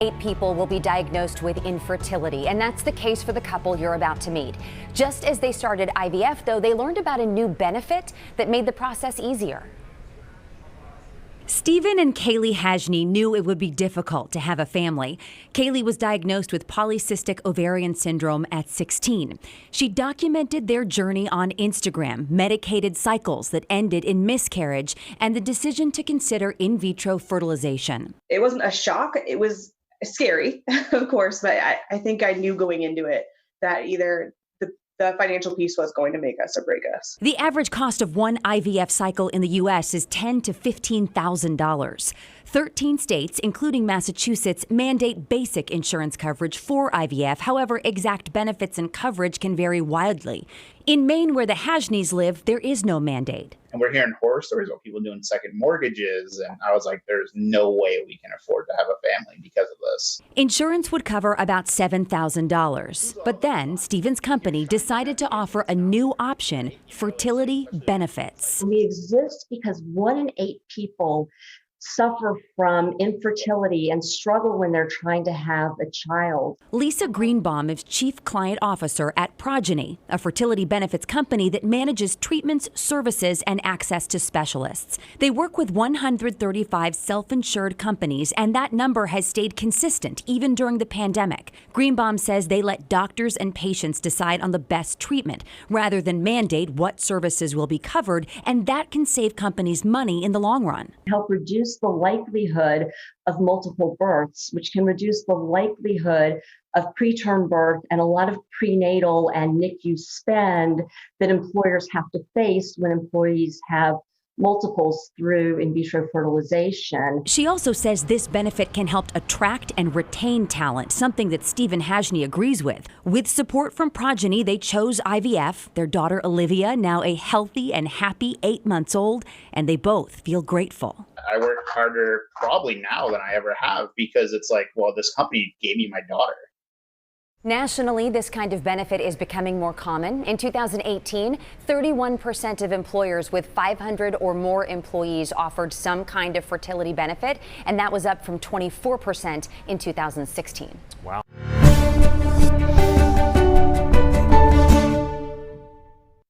8 people will be diagnosed with infertility, and that's the case for the couple you're about to meet. Just as they started IVF, though, they learned about a new benefit that made the process easier. Stephen and Kaylee Hajny knew it would be difficult to have a family. Kaylee was diagnosed with polycystic ovarian syndrome at 16. She documented their journey on Instagram, medicated cycles that ended in miscarriage, and the decision to consider in vitro fertilization. It wasn't a shock. It was scary, of course, but I think I knew going into it that either the financial piece was going to make us or break us. The average cost of one IVF cycle in the U.S. is $10,000 to $15,000. 13 states, including Massachusetts, mandate basic insurance coverage for IVF. However, exact benefits and coverage can vary wildly. In Maine, where the Hajnys live, there is no mandate. And we're hearing horror stories about people doing second mortgages. And I was like, there's no way we can afford to have a family because of this. Insurance would cover about $7,000. But then Stephen's company decided to offer a new option, fertility benefits. We exist because 1 in 8 people suffer from infertility and struggle when they're trying to have a child. Lisa Greenbaum is Chief Client Officer at Progeny, a fertility benefits company that manages treatments, services, and access to specialists. They work with 135 self-insured companies, and that number has stayed consistent even during the pandemic. Greenbaum says they let doctors and patients decide on the best treatment rather than mandate what services will be covered, and that can save companies money in the long run. Help reduce the likelihood of multiple births, which can reduce the likelihood of preterm birth and a lot of prenatal and NICU spend that employers have to face when employees have multiples through in vitro fertilization. She also says this benefit can help attract and retain talent, something that Stephen Hajny agrees with. With support from Progeny, they chose IVF. Their daughter Olivia, now a healthy and happy 8 months old, and they both feel grateful. I work harder probably now than I ever have because it's like, well, this company gave me my daughter. Nationally, this kind of benefit is becoming more common. In 2018, 31% of employers with 500 or more employees offered some kind of fertility benefit, and that was up from 24% in 2016. Wow.